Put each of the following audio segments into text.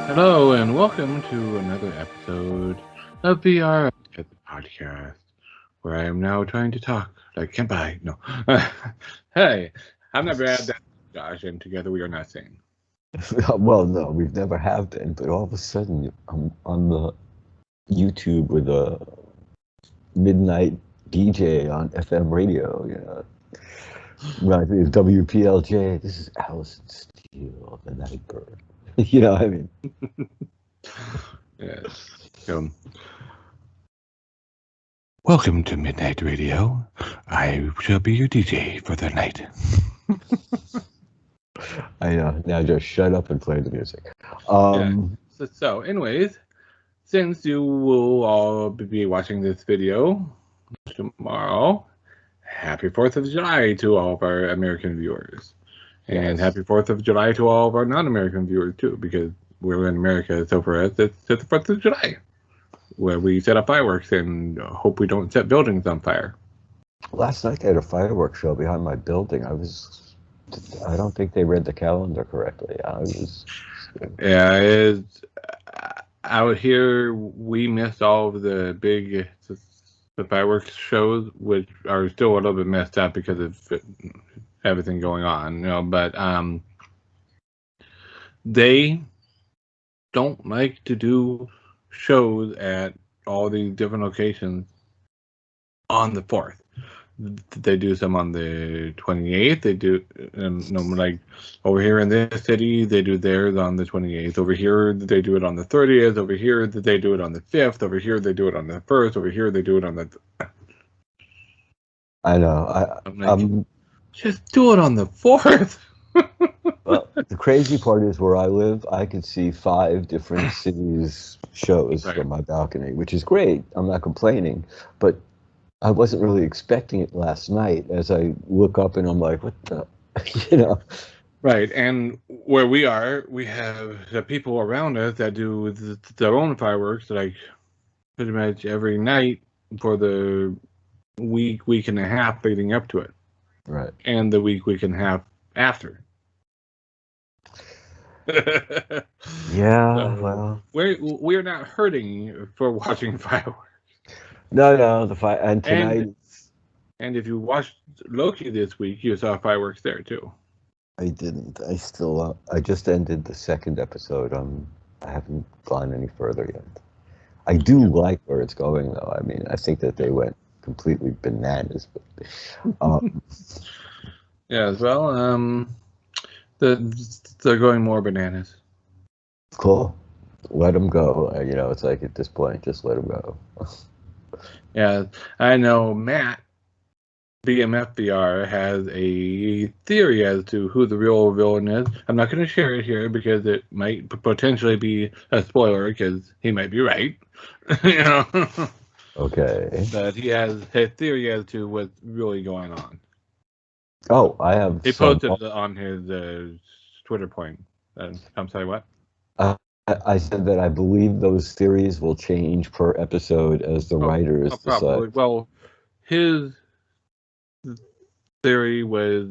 Hello and welcome to another episode of VRChat the podcast, where I am now trying to talk like Kenpai. No, hey, I've never had that, Josh, and together we are nothing. Well, no, we've never have been, but all of a sudden I'm on the YouTube with a midnight DJ on FM radio, reminds me of WPLJ. This is Allison Steele, the night bird. You know what I mean? Yes. Welcome to Midnight Radio. I shall be your DJ for the night. I know. Now just shut up and play the music. So, anyways, since you will all be watching this video tomorrow, happy 4th of July to all of our American viewers. And happy 4th of July to all of our non-American viewers, too, because we're in America, so for us, it's the 4th of July, where we set up fireworks and hope we don't set buildings on fire. Last night they had a fireworks show behind my building. I don't think they read the calendar correctly. Out here, we missed all of the big fireworks shows, which are still a little bit messed up because of everything going on, but they don't like to do shows at all these different locations on the 4th. They do some on the 28th. They do, like over here in this city, they do theirs on the 28th. Over here, they do it on the 30th. Over here, they do it on the 5th. Over here, they do it on the 1st. Over here, they do it on the... I know. Just do it on the 4th. Well, the crazy part is where I live, I could see 5 different cities' shows from my balcony, which is great. I'm not complaining, but I wasn't really expecting it last night. As I look up and I'm like, what the, Right, and where we are, we have the people around us that do their own fireworks, like pretty much every night for the week and a half leading up to it. Right. And the week and a half after. Yeah, so well, we're not hurting for watching fireworks. No, and tonight. And if you watched Loki this week, you saw fireworks there too. I didn't. I just ended the 2nd episode. I haven't gone any further yet. I do like where it's going, though. I mean, I think that they went completely bananas. But, yeah, as well. They're going more bananas. Cool. Let them go. It's like at this point, just let them go. Yeah, I know Matt, BMFVR, has a theory as to who the real villain is. I'm not going to share it here because it might potentially be a spoiler because he might be right. Okay. But he has a theory as to what's really going on. Oh, I have. He posted it on his Twitter point. I'm sorry, what? I said that I believe those theories will change per episode as the writers probably decide. Well, his theory was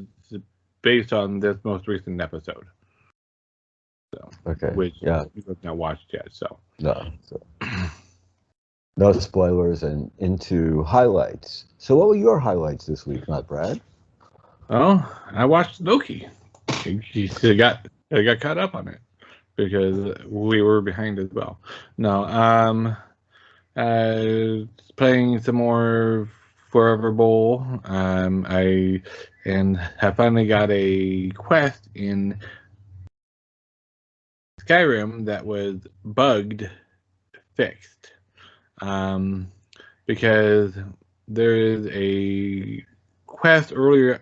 based on this most recent episode. So, okay. Which you have not watched yet, so. No. No spoilers and into highlights. So what were your highlights this week, not Brad? Oh, I watched Loki. I got caught up on it because we were behind as well. No, playing some more Forever Bowl. I have finally got a quest in Skyrim that was bugged fixed. Because there is a quest early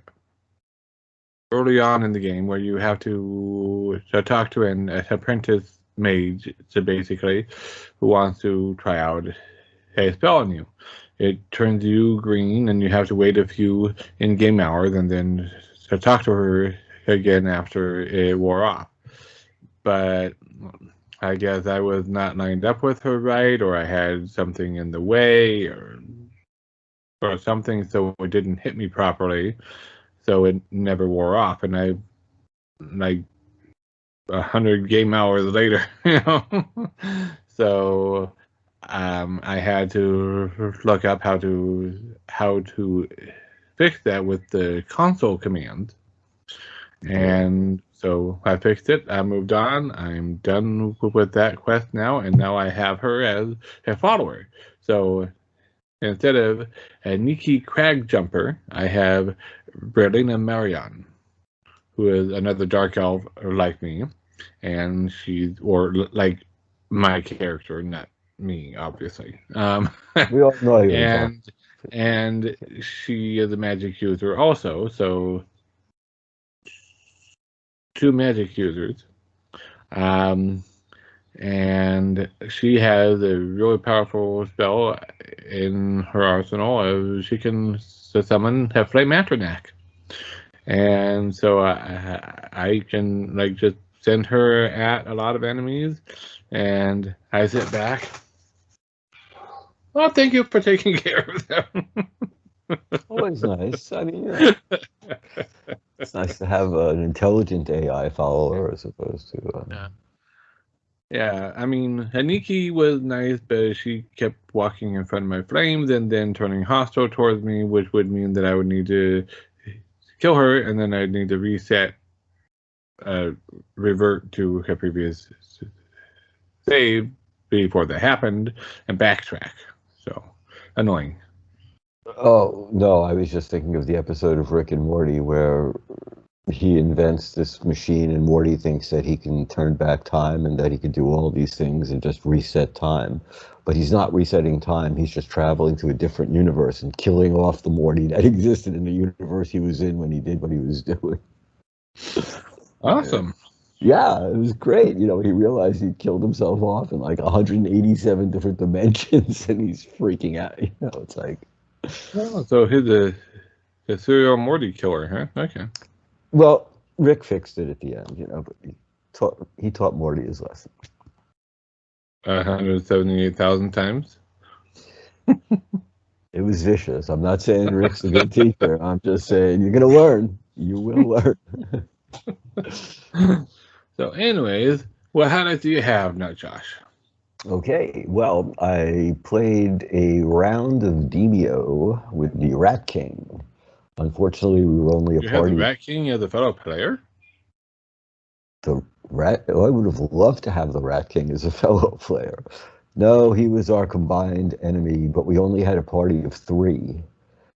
on in the game where you have to talk to an apprentice mage, so basically, who wants to try out a spell on you. It turns you green, and you have to wait a few in-game hours, and then talk to her again after it wore off. But I guess I was not lined up with her right, or I had something in the way, or something, so it didn't hit me properly. So it never wore off, and I 100 game hours later, you know. So I had to look up how to fix that with the console command. And so I fixed it. I moved on. I'm done with that quest now, and now I have her as a follower. So instead of a Nikki Crag Jumper, I have Berlina Marion, who is another dark elf like me, and she's like my character, not me, obviously. We all know you. And she is a magic user also, so 2 magic users. And she has a really powerful spell in her arsenal. She can summon a Flame Matronac. And so I can like just send her at a lot of enemies, and I sit back. Well, thank you for taking care of them. Always nice. I mean, it's nice to have an intelligent AI follower as opposed to. Yeah, I mean, Haniki was nice, but she kept walking in front of my flames and then turning hostile towards me, which would mean that I would need to kill her, and then I'd need to reset, revert to her previous save before that happened, and backtrack. So, annoying. Oh, no, I was just thinking of the episode of Rick and Morty where he invents this machine and Morty thinks that he can turn back time and that he can do all these things and just reset time. But he's not resetting time. He's just traveling to a different universe and killing off the Morty that existed in the universe he was in when he did what he was doing. Awesome. Yeah, it was great. You know, he realized he'd killed himself off in like 187 different dimensions and he's freaking out. You know, it's like... Oh, so he's a serial Morty killer, huh? Okay. Well, Rick fixed it at the end, you know, but he taught Morty his lesson. 178,000 times. It was vicious. I'm not saying Rick's a good teacher. I'm just saying you're gonna learn. You will learn. So, anyways, what highlights do you have now, Josh? Okay, well, I played a round of Demio with the Rat King. Unfortunately, we were only a You party. have the Rat King as a fellow player? The Rat? Oh, I would have loved to have the Rat King as a fellow player. No, he was our combined enemy, but we only had a party of 3.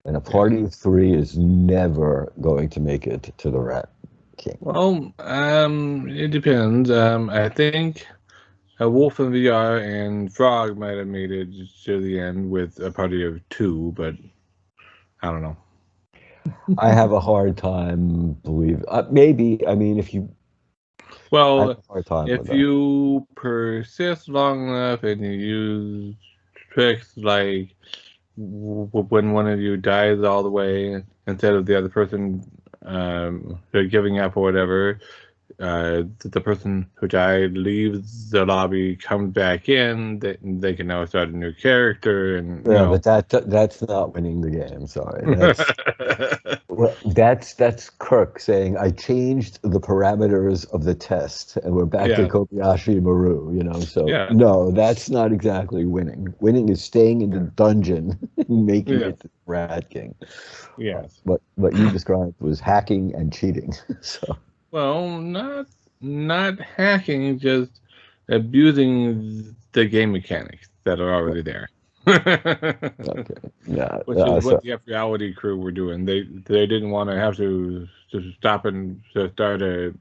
And a party of 3 is never going to make it to the Rat King. Well, it depends. I think a Wolf in VR and Frog might have made it to the end with a party of 2, but I don't know. I have a hard time believing. Maybe, I mean, if you... Well, if you persist long enough and you use tricks like when one of you dies all the way instead of the other person they're giving up or whatever, the person who died leaves the lobby, comes back in, they can now start a new character, and yeah, but that's not winning the game. Sorry, that's Kirk saying I changed the parameters of the test, and we're back to Kobayashi Maru. You know, so no, that's not exactly winning. Winning is staying in the dungeon and making it to the Rat King. Yes, but what you described was hacking and cheating. So. Well, not hacking, just abusing the game mechanics that are already there. Okay. Yeah. Which is what the F-Reality crew were doing. They didn't want to have to stop and to start a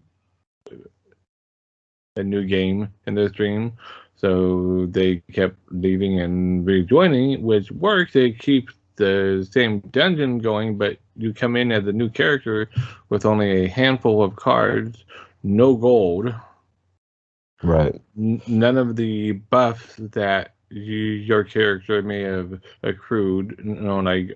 new game in their stream, so they kept leaving and rejoining, which works. It keeps the same dungeon going, but you come in as a new character with only a handful of cards, no gold, right? None of the buffs that your character may have accrued. You know, like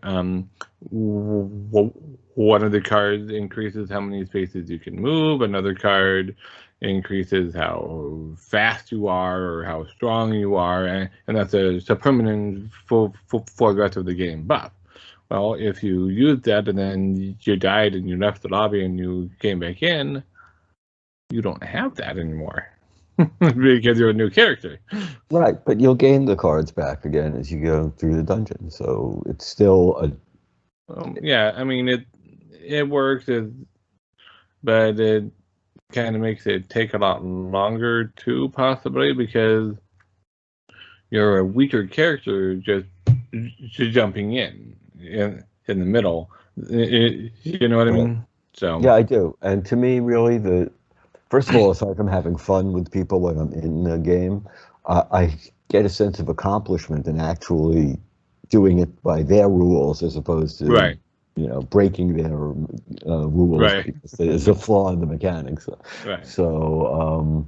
one of the cards increases how many spaces you can move. Another card increases how fast you are or how strong you are, and that's a permanent for the rest of the game buff. Well, if you use that and then you died and you left the lobby and you came back in, you don't have that anymore because you're a new character. Right, but you'll gain the cards back again as you go through the dungeon. So it's still a. Yeah, I mean it works, but it kind of makes it take a lot longer too, possibly because you're a weaker character just jumping in the middle. You know what I mean? So Yeah, I do. And to me, really, first of all, aside from having fun with people when I'm in the game, I get a sense of accomplishment in actually doing it by their rules as opposed to, right, breaking their rules right, because there's a flaw in the mechanics. right. So,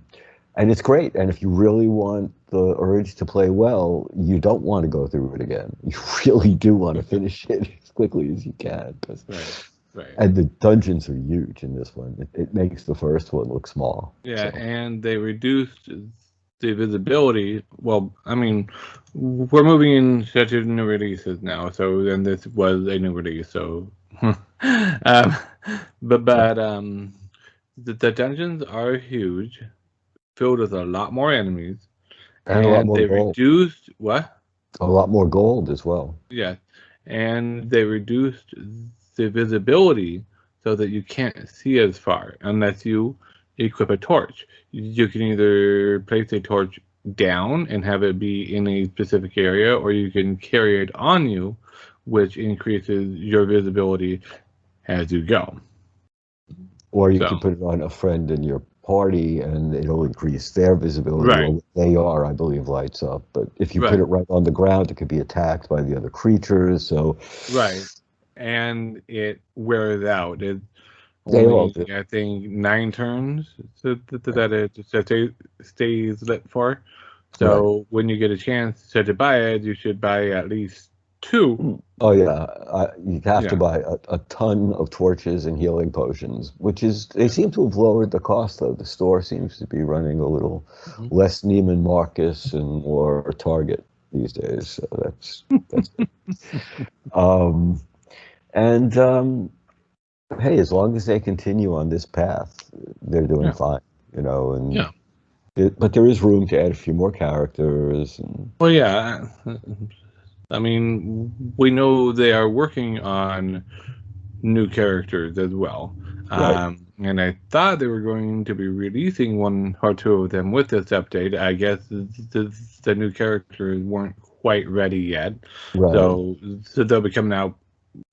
and it's great. And if you really want the urge to play well, you don't want to go through it again. You really do want to finish it as quickly as you can. Right. Right. And the dungeons are huge in this one. It makes the first one look small. Yeah, So. and they reduced the visibility. Well, I mean, we're moving into new releases now, so then this was a new release. So, but the dungeons are huge, filled with a lot more enemies, And a lot and more they gold. reduced what? A lot more gold as well. Yeah, and they reduced the visibility so that you can't see as far unless you equip a torch. You can either place a torch down and have it be in a specific area, or you can carry it on you, which increases your visibility as you go. Or you could put it on a friend in your party and it'll increase their visibility. Right. Well, they are, I believe, lights up. But if you put Right. it right on the ground, it could be attacked by the other creatures. So Right. And it wears out. It they all only, do. I think, 9 turns that it stays lit for. So Right. when you get a chance to buy it, you should buy at least 2. Oh yeah, you have to Yeah. buy a ton of torches and healing potions, which is they seem to have lowered the cost though. The store seems to be running a little Mhm. less Neiman Marcus and more Target these days. So that's good. And hey, as long as they continue on this path, they're doing Yeah. fine, And Yeah. but there is room to add a few more characters. And Well, yeah. I mean, we know they are working on new characters as well. right, And I thought they were going to be releasing 1 or 2 of them with this update. I guess the new characters weren't quite ready yet. right. So they'll be coming out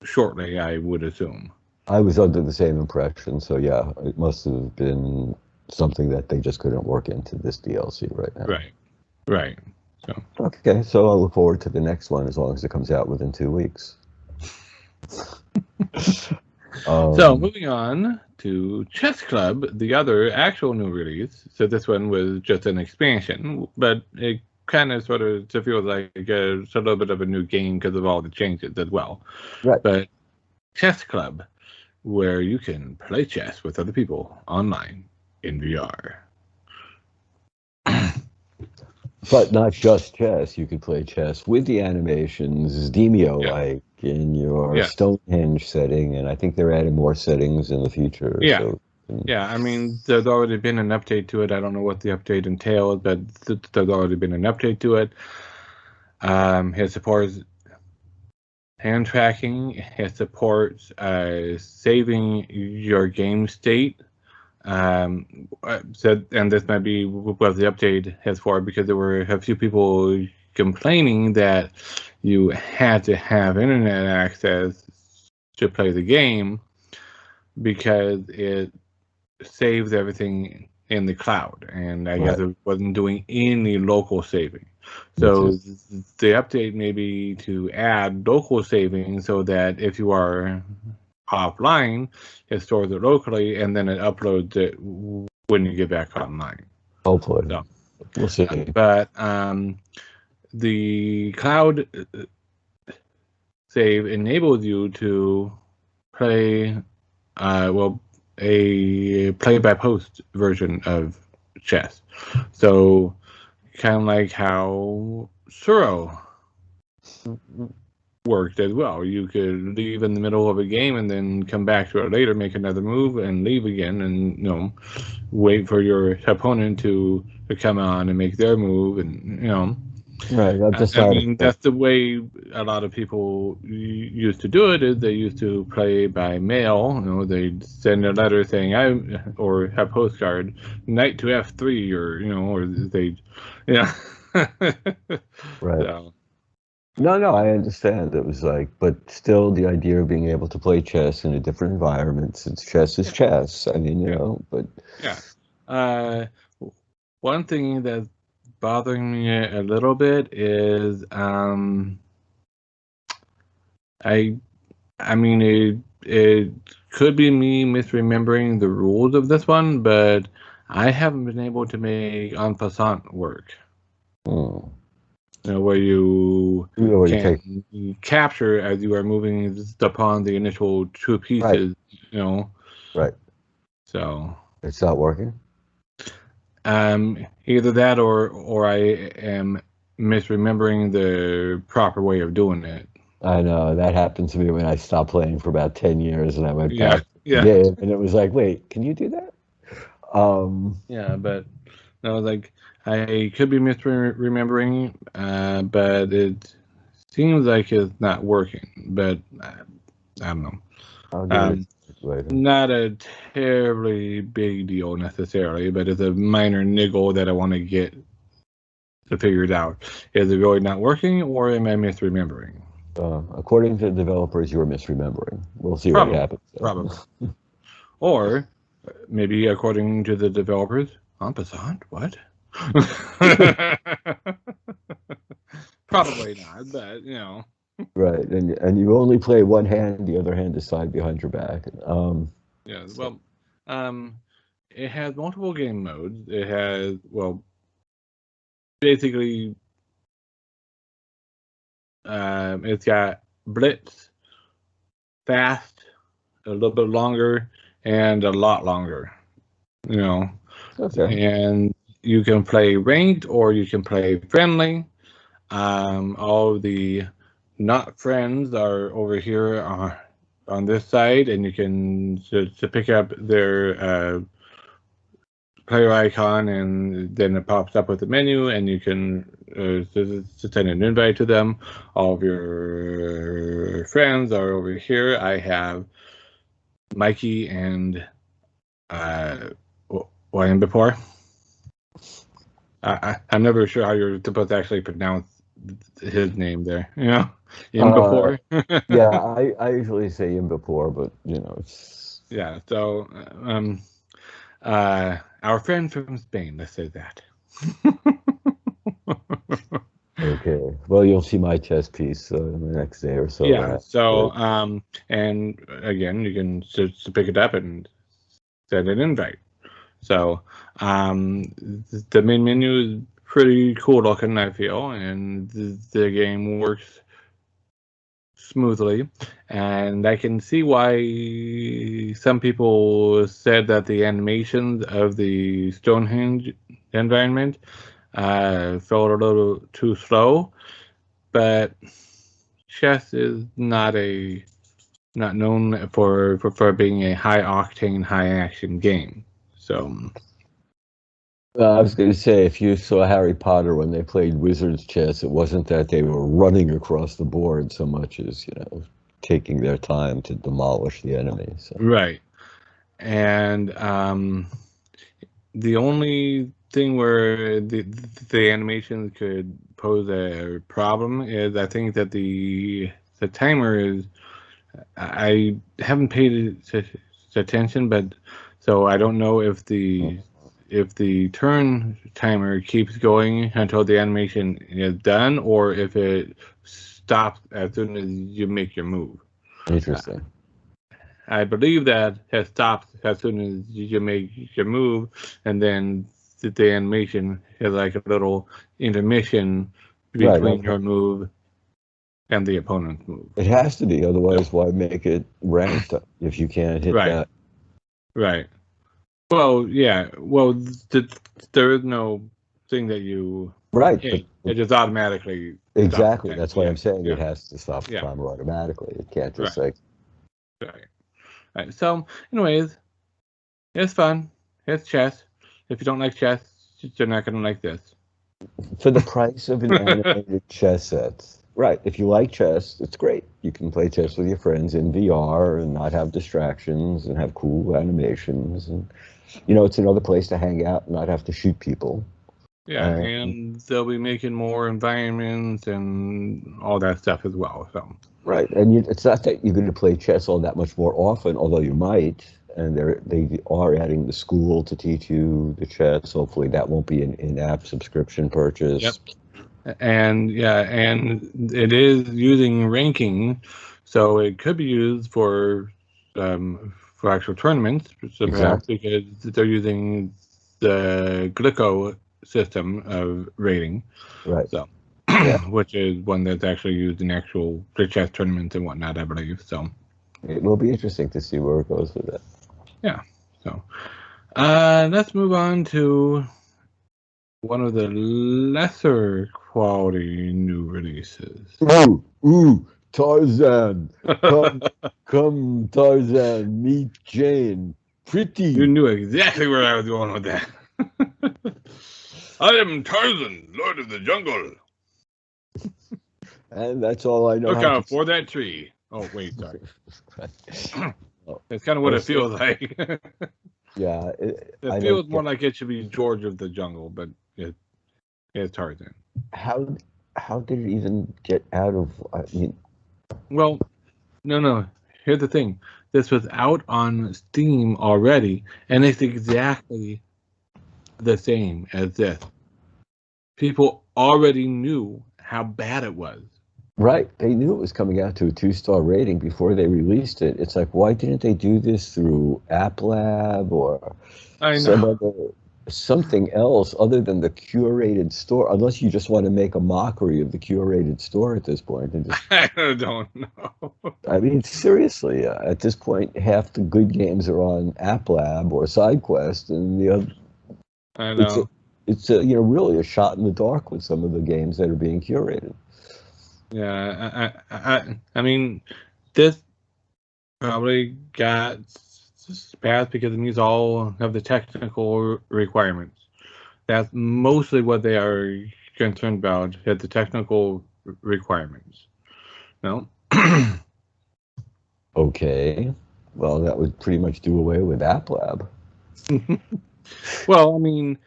shortly, I would assume. I was under the same impression, so yeah, it must have been something that they just couldn't work into this DLC right now. Right. Right. So Okay, so I look forward to the next one as long as it comes out within 2 weeks. So moving on to Chess Club, the other actual new release. So this one was just an expansion, but it kind of sort of feels like it's a little bit of a new game because of all the changes as well. Right. But Chess Club, where you can play chess with other people online in VR. But not just chess. You could play chess with the animations, Demio-like, in your Stonehenge setting, and I think they're adding more settings in the future. Yeah. So, yeah, I mean, there's already been an update to it. I don't know what the update entails, but there's already been an update to it. It supports hand tracking. It supports saving your game state. And this might be what the update has for, because there were a few people complaining that you had to have internet access to play the game because it saves everything in the cloud, and I guess it wasn't doing any local saving. So the update may be to add local saving so that if you are offline, it stores it locally, and then it uploads it when you get back online. Hopefully. So, we'll see. But the cloud save enables you to play, a play-by-post version of chess. So, kind of like how Suro worked as well. You could leave in the middle of a game and then come back to it later, make another move, and leave again, and wait for your opponent to come on and make their move, and Right. I've I decided. mean, that's the way a lot of people used to do it. Is they used to play by mail. They'd send a letter saying or a postcard, knight to F3, or they, yeah. Right. So, No, I understand. It was like, but still, the idea of being able to play chess in a different environment, since chess is chess. I mean, but yeah. One thing that's bothering me a little bit is I mean, it could be me misremembering the rules of this one, but I haven't been able to make en passant work. Where you can capture as you are moving upon the initial two pieces. Right. So it's not working. Either that or I am misremembering the proper way of doing it. I know that happened to me when I stopped playing for about 10 years, and I went back to the Yeah. game, and it was like, wait, can you do that? Yeah, but no, like I could be misremembering, but it seems like it's not working. But I don't know. I'll give it later. Not a terribly big deal necessarily, but it's a minor niggle that I want to get to figure it out. Is it really not working, or am I misremembering? According to the developers, you're misremembering. We'll see what happens. Probably. Or maybe according to the developers, en passant, what? Probably not, but Right, and you only play one hand, the other hand is side behind your back. Yeah, well, it has multiple game modes. It has, basically, it's got blitz, fast, a little bit longer, and a lot longer. Okay. And you can play ranked or you can play friendly. All the not friends are over here on this side, and you can to pick up their player icon, and then it pops up with the menu, and you can send an invite to them. All of your friends are over here. I have Mikey and William before. I'm never sure how you're supposed to actually pronounce his name there. In before. Yeah, I usually say in before, but it's. Yeah. So, our friend from Spain. Let's say that. Okay. Well, you'll see my chess piece in the next day or so. Yeah. So, and again, you can just pick it up and send an invite. So, the main menu is pretty cool looking, I feel, and the game works smoothly. And I can see why some people said that the animations of the Stonehenge environment felt a little too slow, but chess is not known for being a high octane, high action game. So I was going to say, if you saw Harry Potter when they played Wizard's chess, it wasn't that they were running across the board so much as taking their time to demolish the enemy. So. Right, and the only thing where the animation could pose a problem is I think that the timer is. I haven't paid attention, but so I don't know if the turn timer keeps going until the animation is done, or if it stops as soon as you make your move. Interesting. I believe that it stops as soon as you make your move, and then the animation is like a little intermission between your move and the opponent's move. It has to be, otherwise why make it ranked if you can't hit that? Right. Well, yeah. Well, there is no thing that you right. hit. It just automatically Exactly. That's why I'm saying Yeah. it has to stop the Yeah. timer automatically. It can't just Right. like. Right. So, anyways, it's fun. It's chess. If you don't like chess, you're not gonna like this. For the price of an animated chess set. Right. If you like chess, it's great. You can play chess with your friends in VR and not have distractions and have cool animations. And, it's another place to hang out and not have to shoot people. Yeah, and they'll be making more environments and all that stuff as well. So. Right. And it's not that you're going to play chess all that much more often, although you might. And they are adding the school to teach you the chess. Hopefully that won't be an in-app subscription purchase. Yep. And it is using ranking, so it could be used for actual tournaments, perhaps, because they're using the Glico system of rating. Right. So, which is one that's actually used in actual chess tournaments and whatnot, I believe. So, it will be interesting to see where it goes with it. Yeah. So, let's move on to one of the lesser quality new releases. Ooh, Tarzan. Come, Tarzan, meet Jane. Pretty. You knew exactly where I was going with that. I am Tarzan, Lord of the Jungle. And that's all I know. Look out for that tree. Oh, wait, sorry. That's kind of what it feels like. Yeah. It feels more like it should be George of the Jungle, but it's Tarzan. How did it even get out of? I mean, well, no. Here's the thing: this was out on Steam already, and it's exactly the same as this. People already knew how bad it was. Right, they knew it was coming out to a 2-star rating before they released it. It's like, why didn't they do this through App Lab or something else other than the curated store? Unless you just want to make a mockery of the curated store at this point. And just, I don't know. I mean, seriously, at this point, half the good games are on App Lab or SideQuest, and the other. I know. It's really a shot in the dark with some of the games that are being curated. Yeah, I mean, this probably got passed because it meets all of the technical requirements. That's mostly what they are concerned about, is the technical requirements. No? Okay. Well, that would pretty much do away with App Lab. Well, I mean,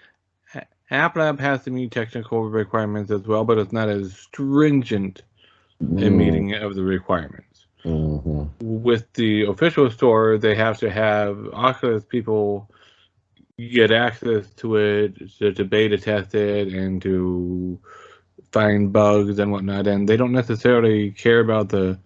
App Lab has to meet technical requirements as well, but it's not as stringent in meeting of the requirements. Mm-hmm. With the official store, they have to have Oculus people get access to it to beta test it and to find bugs and whatnot, and they don't necessarily care about is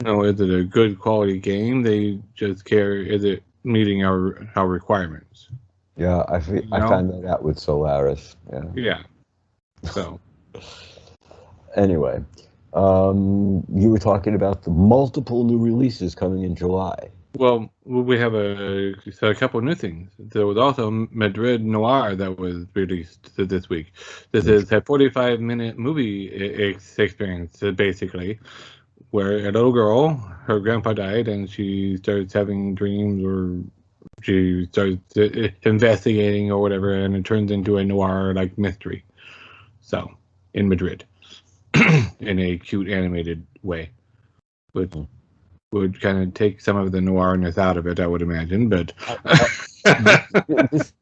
it a good quality game? They just care, is it meeting our requirements? Yeah, I found that out with Solaris. Yeah. So. Anyway, you were talking about the multiple new releases coming in July. Well, we have a couple of new things. There was also Madrid Noir that was released this week. This is a 45-minute movie experience, basically, where a little girl, her grandpa died, and she starts having dreams, or she starts investigating or whatever, and it turns into a noir-like mystery. So, in Madrid, in a cute animated way, would kind of take some of the noirness out of it, I would imagine, but this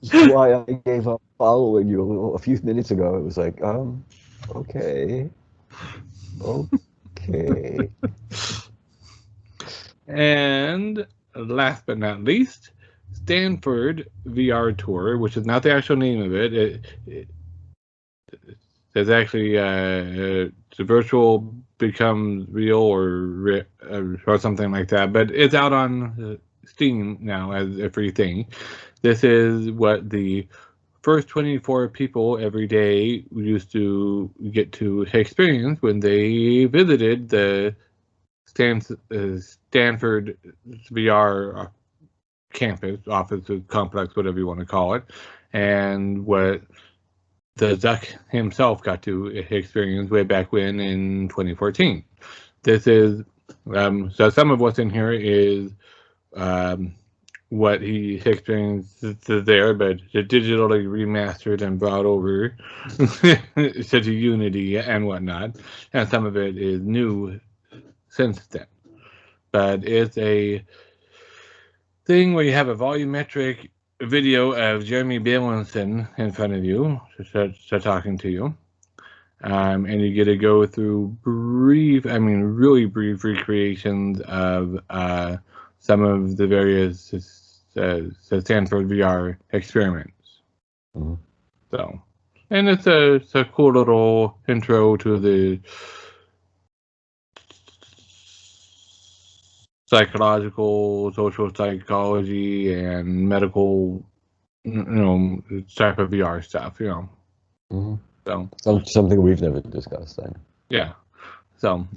is why I gave up following you a few minutes ago. It was like, okay. And last but not least, Stanford VR Tour, which is not the actual name of it. There's actually the virtual becomes real or something like that, but it's out on Steam now as a free thing. This is what the first 24 people every day used to get to experience when they visited the Stanford VR campus, office, complex, whatever you want to call it, and what the Zuck himself got to experience way back when in 2014. This is, so some of what's in here is what he experienced there, but digitally remastered and brought over such a Unity and whatnot. And some of it is new since then. But it's a thing where you have a volumetric video of Jeremy Bailenson in front of you, talking to you. And you get to go through really brief recreations of some of the various Stanford VR experiments. Mm-hmm. So, and it's a cool little intro to the psychological, social psychology, and medical, type of VR stuff, Mm-hmm. So something we've never discussed. Yeah. So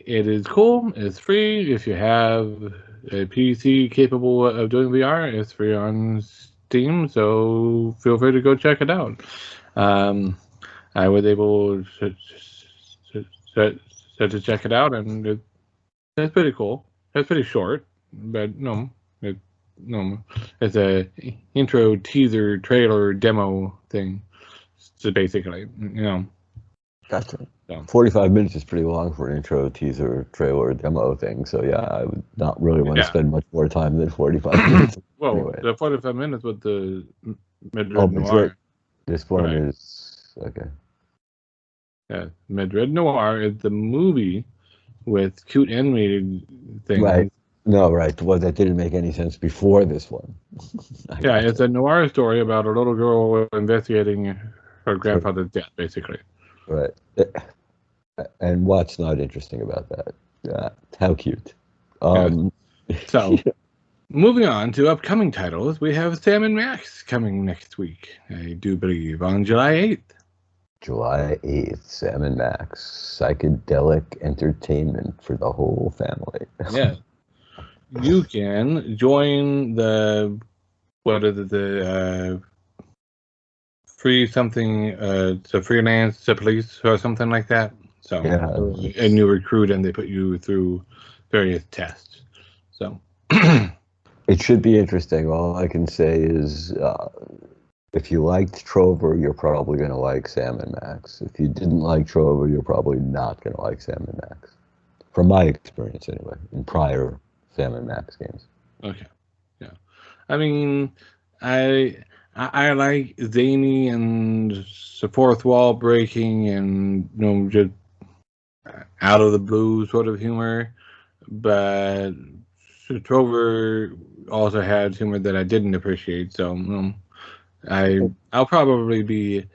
it is cool. It's free. If you have a PC capable of doing VR, it's free on Steam. So feel free to go check it out. I was able to check it out, and it's pretty cool. It's pretty short, but it's a intro teaser trailer demo thing. So basically, Gotcha. So. 45 minutes is pretty long for an intro, teaser, trailer, demo thing. So yeah, I would not really want to spend much more time than 45 minutes. Well, anyway. The 45 minutes with the Madrid Noir. This one is okay. Yeah, Madrid Noir is the movie with cute animated things. Right. No, right. Well, that didn't make any sense before this one. Yeah, it's a noir story about a little girl investigating her grandfather's death, basically. Right. And what's not interesting about that? How cute. So, moving on to upcoming titles, we have Sam and Max coming next week, I do believe, on July 8th. July 8th, Sam and Max, psychedelic entertainment for the whole family. Yeah. You can join the free something, to freelance to police or something like that. So, and you recruit and they put you through various tests. So, it should be interesting. All I can say is, if you liked Trover, you're probably going to like Sam and Max. If you didn't like Trover, you're probably not going to like Sam and Max. From my experience, anyway, in prior Sam and Max games. Okay, yeah. I mean, I like zany and fourth wall breaking and just out of the blue sort of humor, but Trover also had humor that I didn't appreciate. So I'll probably be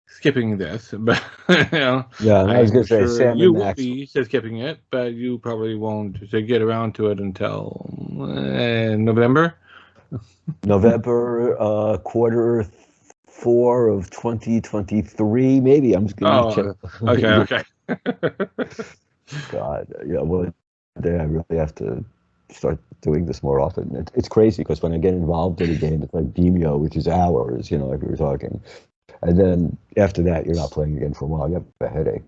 skipping this, but yeah, I was going to say Sam you and Max. will be skipping it, but you probably won't get around to it until November. November, Q4 of 2023, maybe. I'm just going to check. Okay. God, one day I really have to start doing this more often. It's crazy because when I get involved in a game, it's like Demio, which is hours, like we were talking. And then after that, you're not playing again for a while. You have a headache.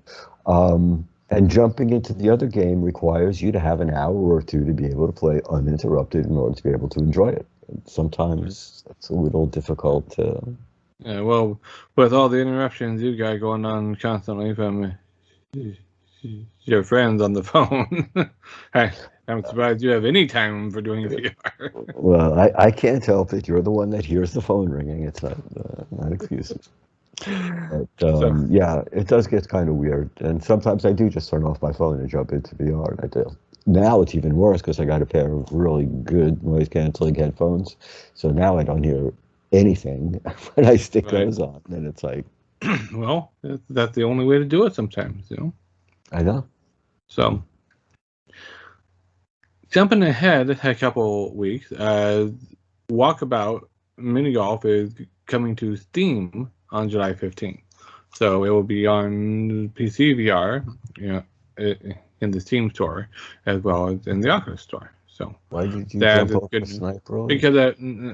And jumping into the other game requires you to have an hour or two to be able to play uninterrupted in order to be able to enjoy it. And sometimes it's a little difficult to... Yeah, well, with all the interruptions you got going on constantly from your friends on the phone, I'm surprised you have any time for doing VR. Well, I can't help it. You're the one that hears the phone ringing. It's not excuses. But yeah, it does get kind of weird. And sometimes I do just turn off my phone and jump into VR. And I do. Now it's even worse because I got a pair of really good noise canceling headphones. So now I don't hear anything when I stick those on. And it's like, well, that's the only way to do it sometimes, I know. So, jumping ahead a couple weeks, Walkabout Mini Golf is coming to Steam on July 15th. So it will be on PC VR, in the Steam store, as well as in the Oculus store. So why did you that jump is over good the sniper? because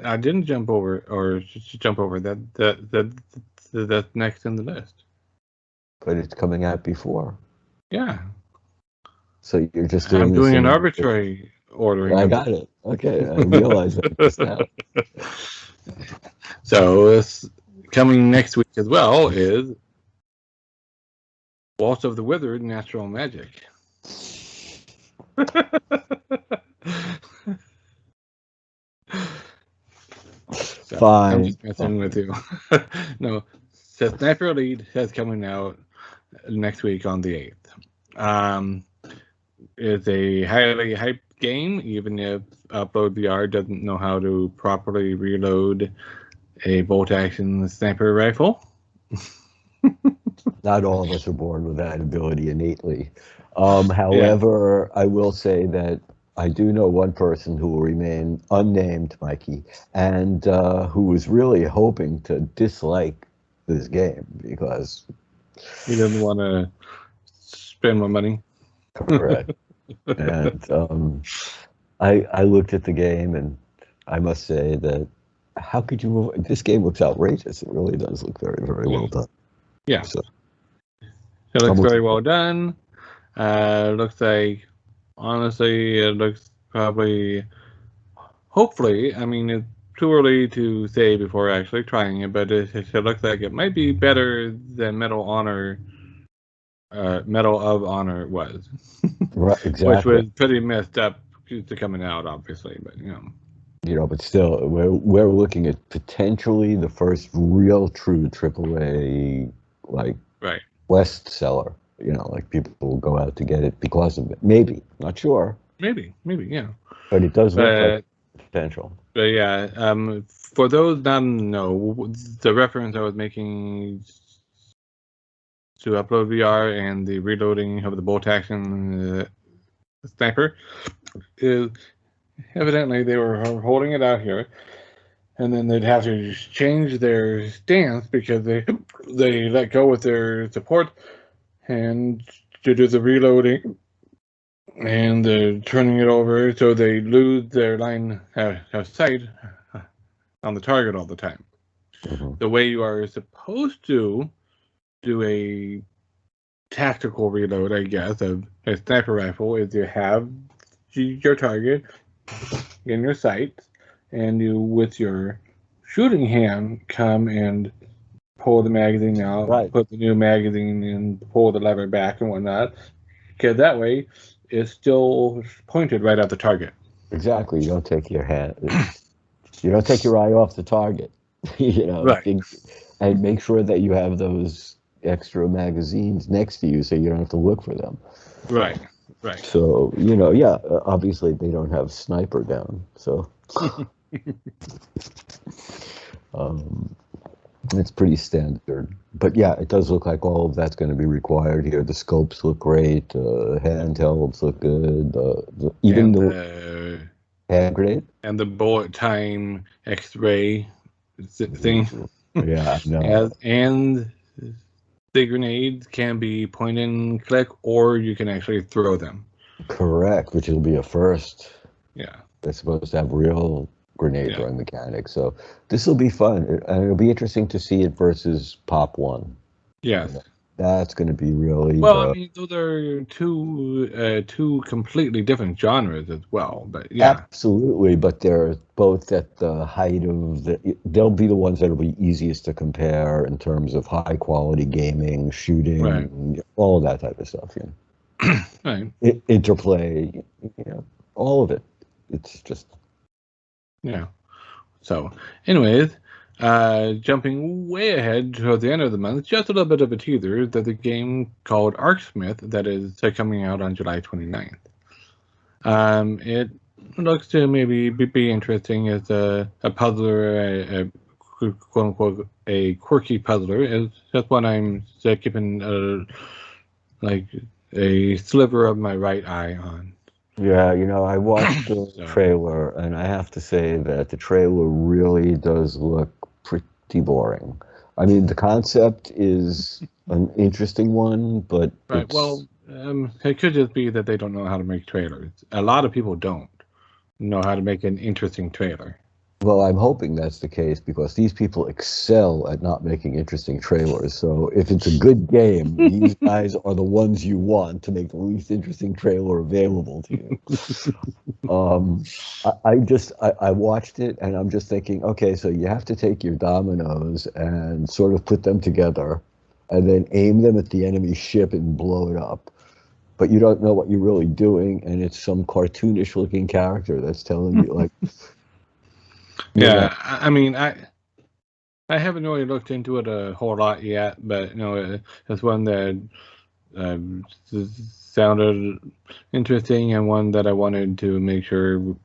I didn't jump over or jump over that's next in the list. But it's coming out before. Yeah, So you're just I'm doing this doing in an order. arbitrary ordering. I got it. Okay, I realize that just now. So this coming next week as well is Waltz of the Wizard, Natural Magic. So, Fine. I'm just messing with you. No, so Sniper Elite is coming out next week on the 8th. It's a highly hyped game, even if Upload VR doesn't know how to properly reload a bolt-action sniper rifle. Not all of us are born with that ability innately. However, I will say that I do know one person who will remain unnamed, Mikey, and who was really hoping to dislike this game because. He doesn't want to spend more money. Correct. And I looked at the game, and I must say that how could you? This game looks outrageous. It really does look very, very well done. Yeah. So, It looks very well done. Looks like, honestly, it looks probably, hopefully, I mean, it's too early to say before actually trying it, but it looks like it might be better than Medal of Honor was. right, exactly. Which was pretty messed up to coming out, obviously, but but still, we're looking at potentially the first real true AAA right. West seller. Like people will go out to get it because of it. Maybe, not sure. Maybe, yeah. But it does look like potential. But yeah, for those not know, the reference I was making to Upload VR and the reloading of the bolt action sniper is evidently they were holding it out here, and then they'd have to change their stance because they let go with their support and to do the reloading and turning it over, so they lose their line of sight on the target all the time. Mm-hmm. The way you are supposed to do a tactical reload, I guess, of a sniper rifle is you have your target in your sights, and you, with your shooting hand, come and pull the magazine out, right. Put the new magazine in, pull the lever back and whatnot, because that way it's still pointed right at the target. Exactly. You don't take your eye off the target. Right. And make sure that you have those extra magazines next to you so you don't have to look for them. Right. So, obviously they don't have sniper down. So it's pretty standard. But yeah, it does look like all of that's going to be required here. The scopes look great. Handhelds look good. Even the hand grenade and the bullet time X-ray thing. Yeah, no. And the grenades can be point and click, or you can actually throw them. Correct, which will be a first. Yeah. They're supposed to have real grenade throwing mechanics. So this will be fun. And it'll be interesting to see it versus Pop 1. Yes. That's going to be really. Well, I mean, those are two completely different genres as well. But yeah, absolutely. But they're both at the height of they'll be the ones that'll be easiest to compare in terms of high quality gaming, shooting, all of that type of stuff. Right. Interplay, all of it. It's just. Yeah. So, anyways. Jumping way ahead toward the end of the month, just a little bit of a teaser that the game called Arcsmith that is coming out on July 29th. It looks to maybe be interesting as a puzzler, a quote unquote a quirky puzzler. That's what I'm keeping like a sliver of my right eye on. Yeah, I watched the trailer, and I have to say that the trailer really does look pretty boring. I mean, the concept is an interesting one, but right. Well, it could just be that they don't know how to make trailers. A lot of people don't. know how to make an interesting trailer. Well, I'm hoping that's the case because these people excel at not making interesting trailers. So if it's a good game, these guys are the ones you want to make the least interesting trailer available to you. I watched it and I'm just thinking, okay, so you have to take your dominoes and sort of put them together and then aim them at the enemy ship and blow it up. But you don't know what you're really doing, and it's some cartoonish looking character that's telling you, like, yeah, I mean, I haven't really looked into it a whole lot yet, but it's one that sounded interesting and one that I wanted to make sure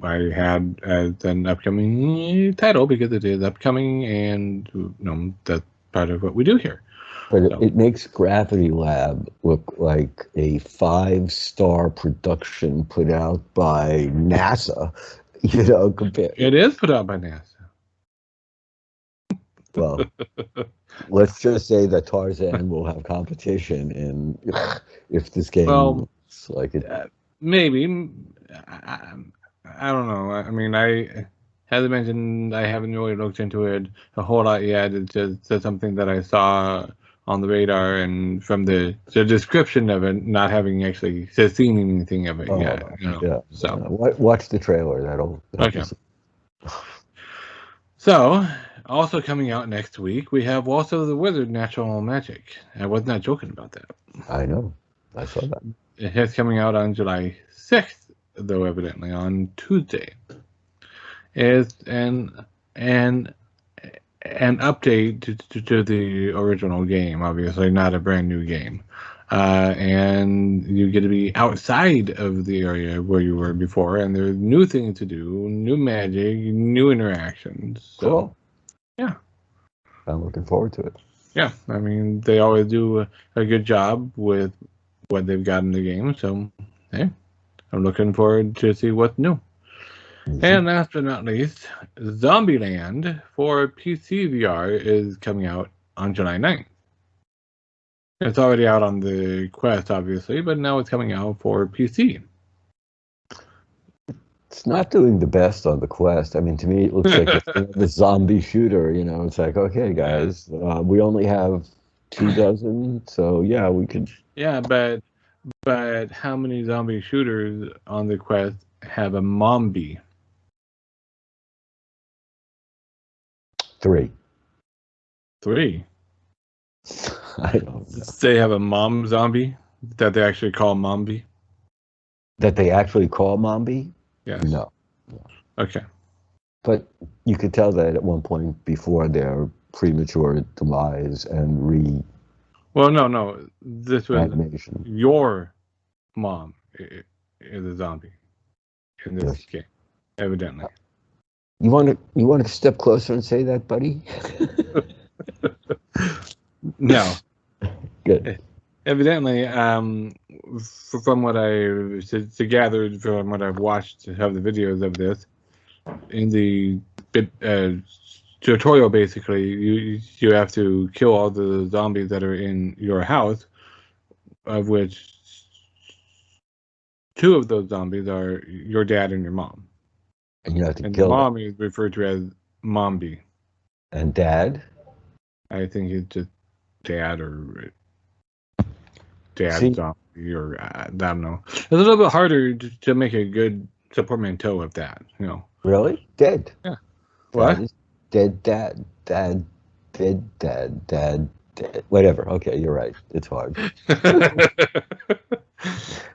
I had as an upcoming title because it is upcoming, and that's part of what we do here. But it makes Gravity Lab look like a 5-star production put out by NASA. Compared. It is put out by NASA. Well, let's just say that Tarzan will have competition if this game looks like it. Maybe. I don't know. I mean, as I mentioned, I haven't really looked into it a whole lot yet. It's just something that I saw on the radar, and from the description of it, not having actually seen anything of it yet. Yeah. So watch the trailer. That'll okay. So, also coming out next week, we have Waltz of the Wizard Natural Magic. I was not joking about that. I know. I saw that. It is coming out on July 6th, though evidently on Tuesday. It's an update to the original game, obviously, not a brand new game. And you get to be outside of the area where you were before, and there's new things to do, new magic, new interactions. So, cool. Yeah. I'm looking forward to it. Yeah, I mean, they always do a good job with what they've got in the game, so, hey, I'm looking forward to see what's new. And last but not least, Zombieland for PC VR is coming out on July 9th. It's already out on the Quest, obviously, but now it's coming out for PC. It's not doing the best on the Quest. I mean, to me, it looks like the zombie shooter. It's like, okay, guys, we only have 24, so yeah, we could. Yeah, but how many zombie shooters on the Quest have a mombi? 3. 3. I don't know. They have a mom zombie that they actually call mombi. That they actually call mombi? Yes. No. Okay. But you could tell that at one point before their premature demise and Well, no. This was animation. Your mom is a zombie in this game, evidently. You want to step closer and say that, buddy? No. Good. Evidently, from what I gathered from what I've watched of the videos of this, in the tutorial, basically, you have to kill all the zombies that are in your house, of which 2 of those zombies are your dad and your mom. And you have to and kill mom is referred to as Mombi. And dad? I think it's just dad or dad zombie, or I don't know. It's a little bit harder to make a good portmanteau of that, Really? Dead. Yeah. What? Dead dad. Dad. Dead dad. Dad. Dead. Whatever. Okay, you're right. It's hard.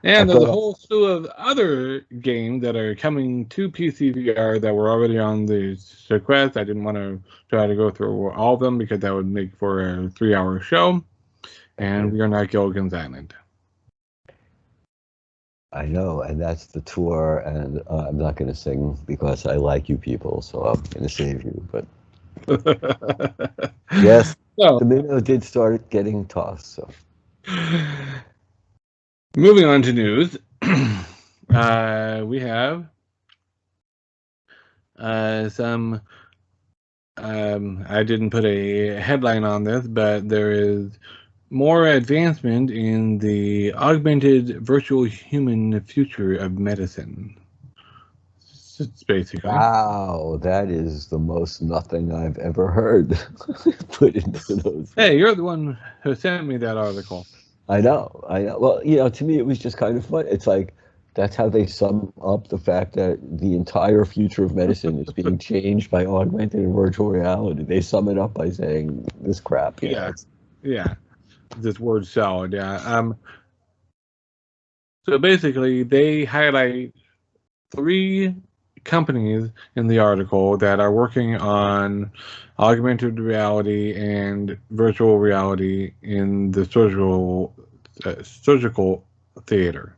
And there's a whole slew of other games that are coming to PC VR that were already on the Quest. I didn't want to try to go through all of them because that would make for a 3-hour show. And we are not Gilligan's Island. I know, and that's the tour, and I'm not going to sing because I like you people, so I'm going to save you. But yes, the minnow did start getting tossed. So, moving on to news, we have some. I didn't put a headline on this, but there is more advancement in the augmented virtual human future of medicine. basically. Wow, that is the most nothing I've ever heard put into those. Hey, you're the one who sent me that article. I know. Well, to me, it was just kind of fun. It's like, that's how they sum up the fact that the entire future of medicine is being changed by augmented and virtual reality. They sum it up by saying this crap. Yeah. This word salad, yeah. So basically, they highlight 3 companies in the article that are working on augmented reality and virtual reality in the surgical theater.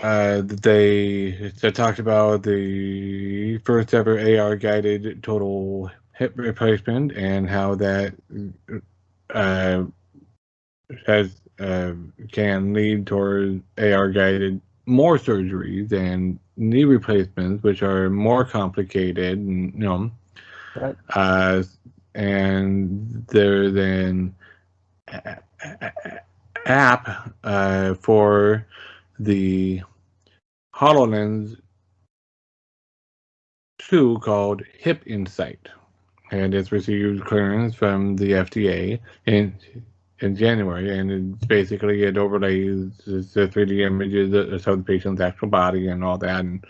They talked about the first ever AR guided total hip replacement and how that uh, has can lead towards AR guided more surgeries and knee replacements, which are more complicated, and Right. and there's an app for the HoloLens 2 called Hip Insight, and it's received clearance from the FDA in January, and it's basically it overlays the 3D images of the patient's actual body and all that, and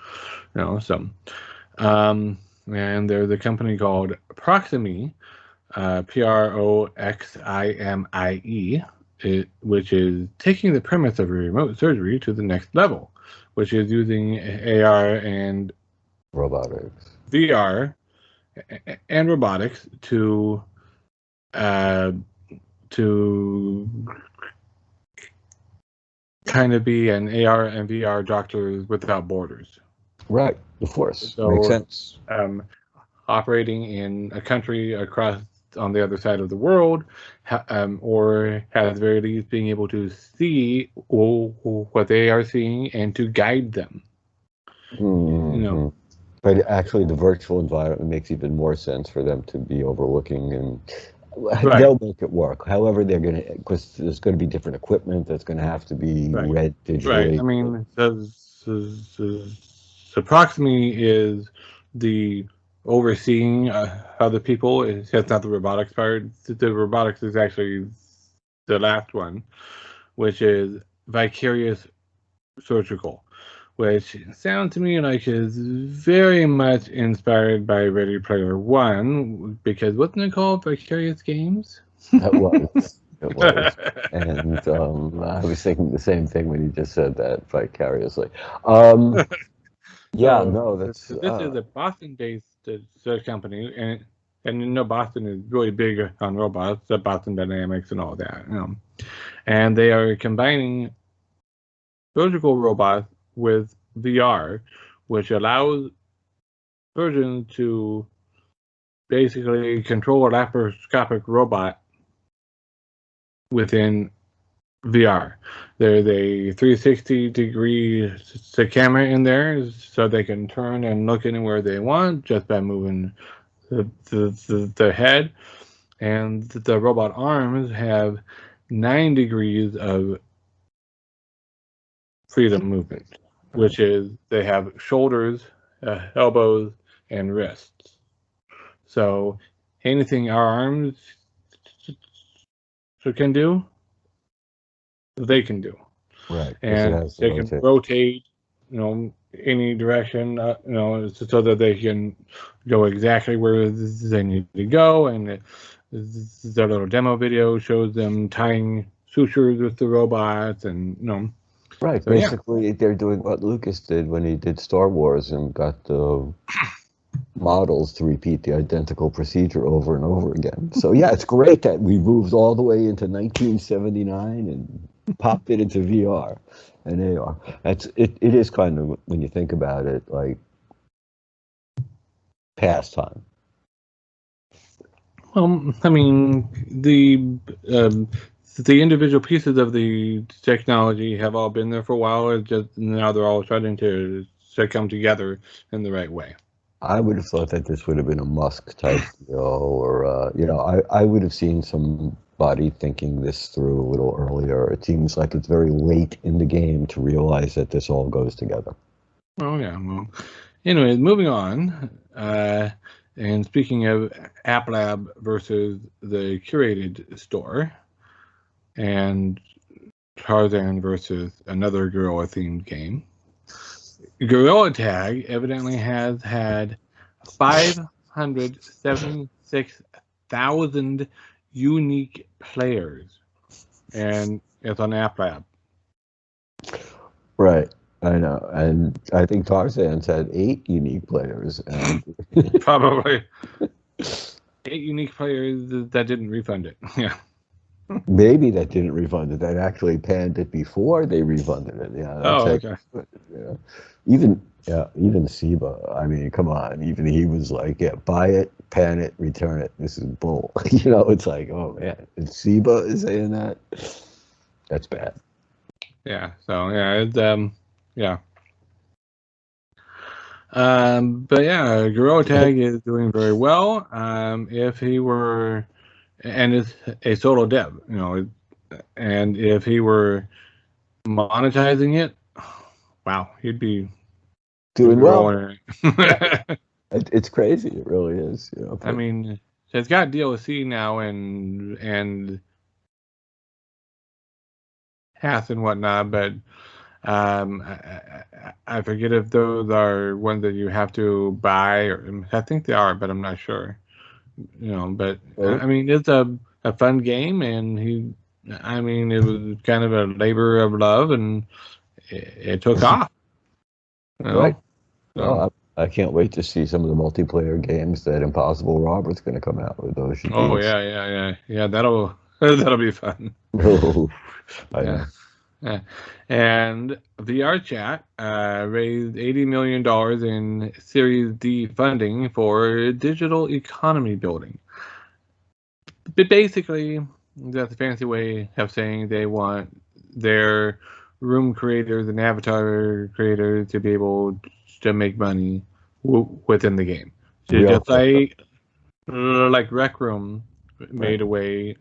and there's a company called Proximie, Proximie, which is taking the premise of remote surgery to the next level, which is using AR and Robotics. VR and robotics to kind of be an AR and VR Doctors Without Borders. Right, of course. So, makes sense. Operating in a country across on the other side of the world, or at the very least being able to see what they are seeing and to guide them. Mm-hmm. But actually, the virtual environment makes even more sense for them to be overlooking, and they'll make it work. However, they're going to, because there's going to be different equipment that's going to have to be read digitally. Right. I mean, the Proximie is the overseeing other people. It's not the robotics part. The robotics is actually the last one, which is Vicarious Surgical, which sounds to me like is very much inspired by Ready Player One, because wasn't it called Vicarious Games? That was. It was. And I was thinking the same thing when you just said that, vicariously. Yeah, no, that's... This is a Boston-based search company, and Boston is really big on robots, Boston Dynamics and all that. And they are combining surgical robots with VR, which allows surgeons to basically control a laparoscopic robot within VR. There's a 360-degree camera in there, so they can turn and look anywhere they want just by moving the head. And the robot arms have 9 degrees of freedom movement, which is they have shoulders, elbows, and wrists. So anything our arms can do, they can do. Right. And they can rotate, any direction, so that they can go exactly where they need to go. And the little demo video shows them tying sutures with the robots, and Right. So, basically, they're doing what Lucas did when he did Star Wars and got the models to repeat the identical procedure over and over again. So yeah, it's great that we moved all the way into 1979 and popped it into VR and AR. It is kind of, when you think about it, like pastime. Well, I mean, the individual pieces of the technology have all been there for a while. It's just now they're all starting to come together in the right way. I would have thought that this would have been a Musk type deal, or I would have seen some anybody thinking this through a little earlier. It seems like it's very late in the game to realize that this all goes together. Oh, yeah. Well, anyways, moving on. And speaking of App Lab versus the curated store, and Tarzan versus another gorilla-themed game, Gorilla Tag evidently has had 576,000 unique players, and it's on App Lab. Right. I know, and I think Tarzan's had 8 unique players, and Probably 8 unique players that didn't refund it. Yeah. maybe that didn't refund it. That actually panned it before they refunded it. Yeah. Oh, okay. Yeah. Even Seba. I mean, come on. Even he was like, "Yeah, buy it, pan it, return it. This is bull." It's like, oh man, and Seba is saying that. That's bad. Yeah. So yeah, it's yeah. But yeah, Gorilla Tag is doing very well. If he were, and it's a solo dev, and if he were monetizing it, wow, he'd be Doing well. growing. It's crazy. It really is. I mean, it's got DLC now and hats and whatnot, but I forget if those are ones that you have to buy, or I think they are, but I'm not sure. But I mean, it's a fun game, and it was kind of a labor of love, and it took off. Right. So. Well, I can't wait to see some of the multiplayer games that Impossible Robert's going to come out with. Those should be. Oh yeah. That'll be fun. Oh, I know. Yeah. And VRChat raised $80 million in Series D funding for digital economy building. But basically, that's a fancy way of saying they want their room creators and avatar creators to be able to make money within the game. So just like Rec Room made a way,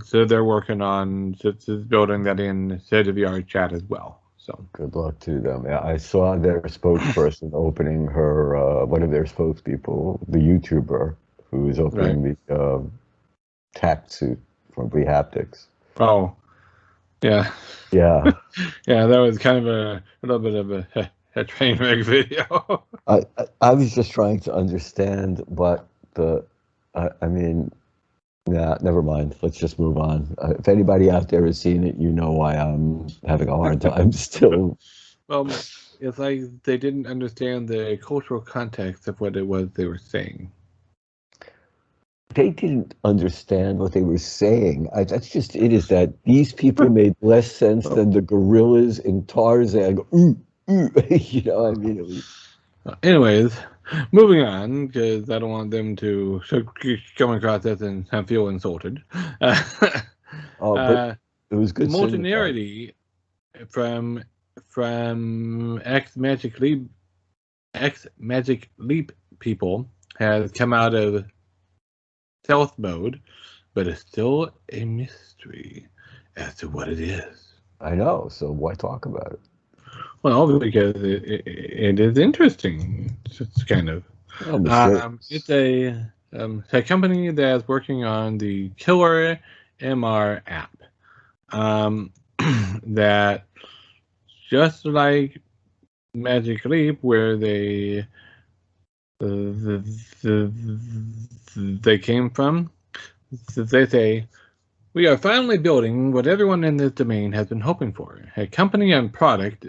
so they're working on just building that into VRChat as well. So good luck to them. Yeah, I saw their spokesperson opening her, one of their spokespeople, the YouTuber who is opening the tact suit from VHaptics. Oh, yeah. Yeah. Yeah, that was kind of a little bit of a train wreck video. I was just trying to understand what I mean, yeah, never mind. Let's just move on. If anybody out there has seen it, you know why I'm having a hard time still. Well, it's like they didn't understand the cultural context of what it was they were saying. They didn't understand what they were saying. That's just it, is that these people made less sense than the gorillas in Tarzan. Ooh, ooh. I mean, it was... Anyways, moving on, because I don't want them to come across this and feel insulted. But it was good. Moltenarity from X-Magic Leap people has come out of stealth mode, but it's still a mystery as to what it is. I know, so why talk about it? Well, because it is interesting. It's kind of. It's a company that's working on the Killer MR app. That, just like Magic Leap, where they came from, they say, "We are finally building what everyone in this domain has been hoping for, a company and product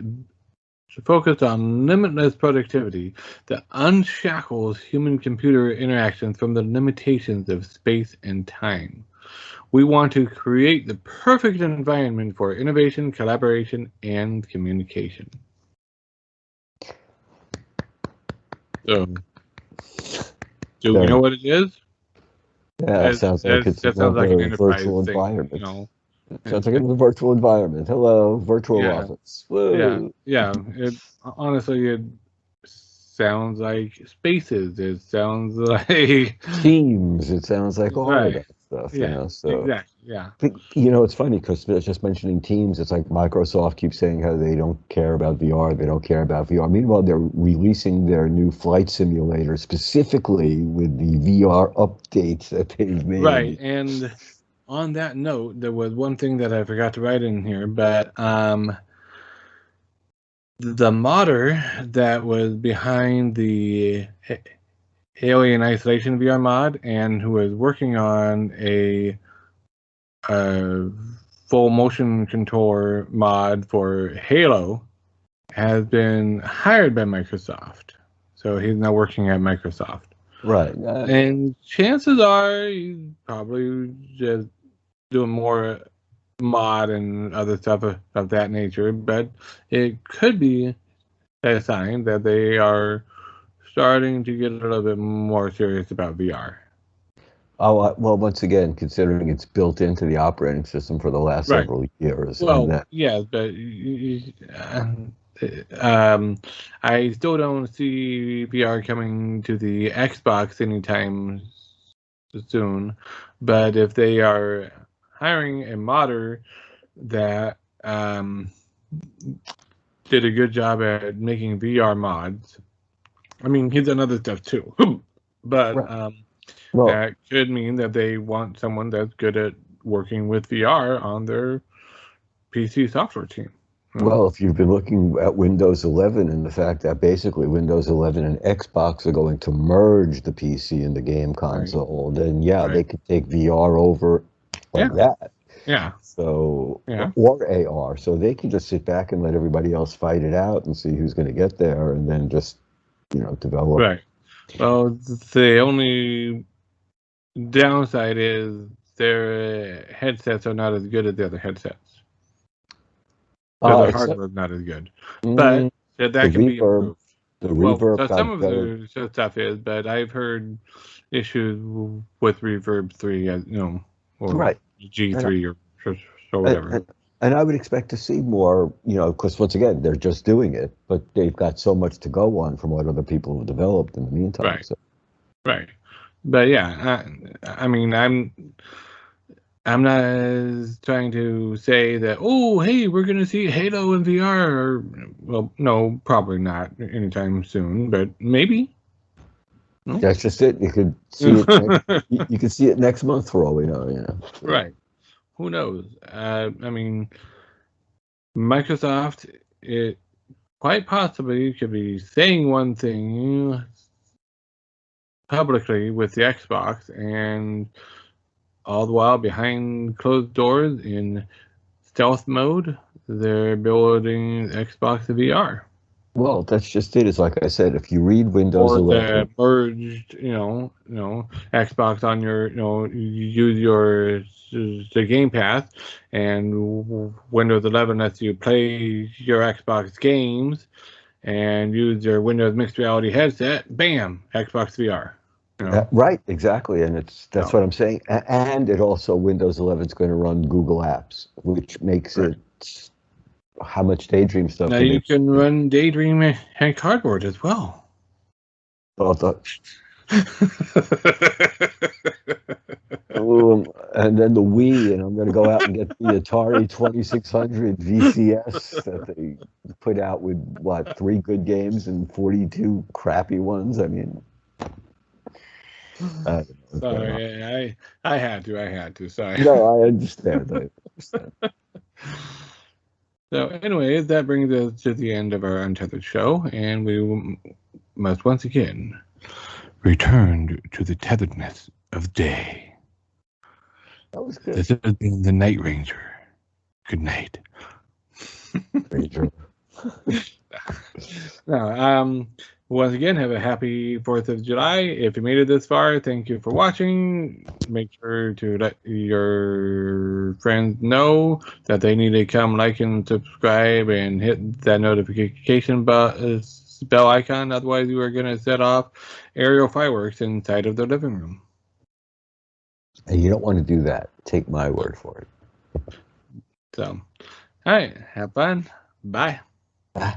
focused on limitless productivity that unshackles human-computer interactions from the limitations of space and time. We want to create the perfect environment for innovation, collaboration, and communication." So, do we know what it is? Yeah, it sounds like it's a virtual environment. Sounds like it's a virtual environment. Hello, virtual office. Whoa. Yeah. Honestly, it sounds like spaces. It sounds like teams. It sounds like all of that. stuff. Yeah, You know, so exactly. Yeah. you know, it's funny because just mentioning Teams, it's like Microsoft keeps saying how they don't care about VR, they don't care about VR. Meanwhile, they're releasing their new flight simulator specifically with the VR updates that they've made. Right. And on that note, there was one thing that I forgot to write in here, but the modder that was behind the Alien Isolation VR mod and who was working on a full motion control mod for Halo has been hired by Microsoft. So he's now working at Microsoft. Right. And chances are he's probably just doing more mod and other stuff of that nature, but it could be a sign that they are starting to get a little bit more serious about VR. Oh, well, once again, considering it's built into the operating system for the last Right. several years. Well, and that, yes, but I still don't see VR coming to the Xbox anytime soon. But if they are hiring a modder that did a good job at making VR mods, I mean, he's done other stuff too. But right. Well, that could mean that they want someone that's good at working with VR on their PC software team. well, if you've been looking at Windows 11 and the fact that basically Windows 11 and Xbox are going to merge the PC and the game console, then yeah, they could take VR over like that. Yeah. So, Yeah. or AR. So they can just sit back and let everybody else fight it out and see who's going to get there and then just, you know, develop. Right. Well, the only downside is their headsets are not as good as the other headsets. So their hardware is not as good. But that can be improved. The reverb so some of better. the stuff is, but I've heard issues with Reverb 3, you know, or Right. G3 or whatever. And I would expect to see more, you know, because once again, they're just doing it, but they've got so much to go on from what other people have developed in the meantime. Right. So. Right. But yeah, I mean, I'm not trying to say that, oh, hey, we're going to see Halo in VR. Or, well, no, probably not anytime soon, but maybe. No? That's just it. You could see it. You could see it next month for all we know. You know. Right. Who knows? I mean, Microsoft, it quite possibly could be saying one thing publicly with the Xbox, and all the while behind closed doors in stealth mode, they're building Xbox VR. Well, that's just it. It's like I said, if you read Windows 11, merged, you know, Xbox on your, you use your the Game Pass, and Windows 11 lets you play your Xbox games, and use your Windows mixed reality headset. Bam, Xbox VR. You know? Right, exactly, and that's what I'm saying. And it also Windows 11 is going to run Google Apps, which makes it how much Daydream stuff. Now you can run Daydream and Cardboard as well. Well, and then the Wii, and I'm going to go out and get the Atari 2600 VCS that they put out with, what, 3 good games and 42 crappy ones? I mean... Sorry, I had to. Sorry. No, I understand. So, anyways, that brings us to the end of our Untethered show, and we must once again return to the tetheredness of day. That was good. This has been the Night Ranger. Good night. Ranger. Now, once again, have a happy 4th of July. If you made it this far, thank you for watching. Make sure to let your friends know that they need to come like and subscribe and hit that notification bell icon. Otherwise, you are going to set off aerial fireworks inside of their living room. And you don't want to do that. Take my word for it. So, all right. Have fun. Bye. Bye.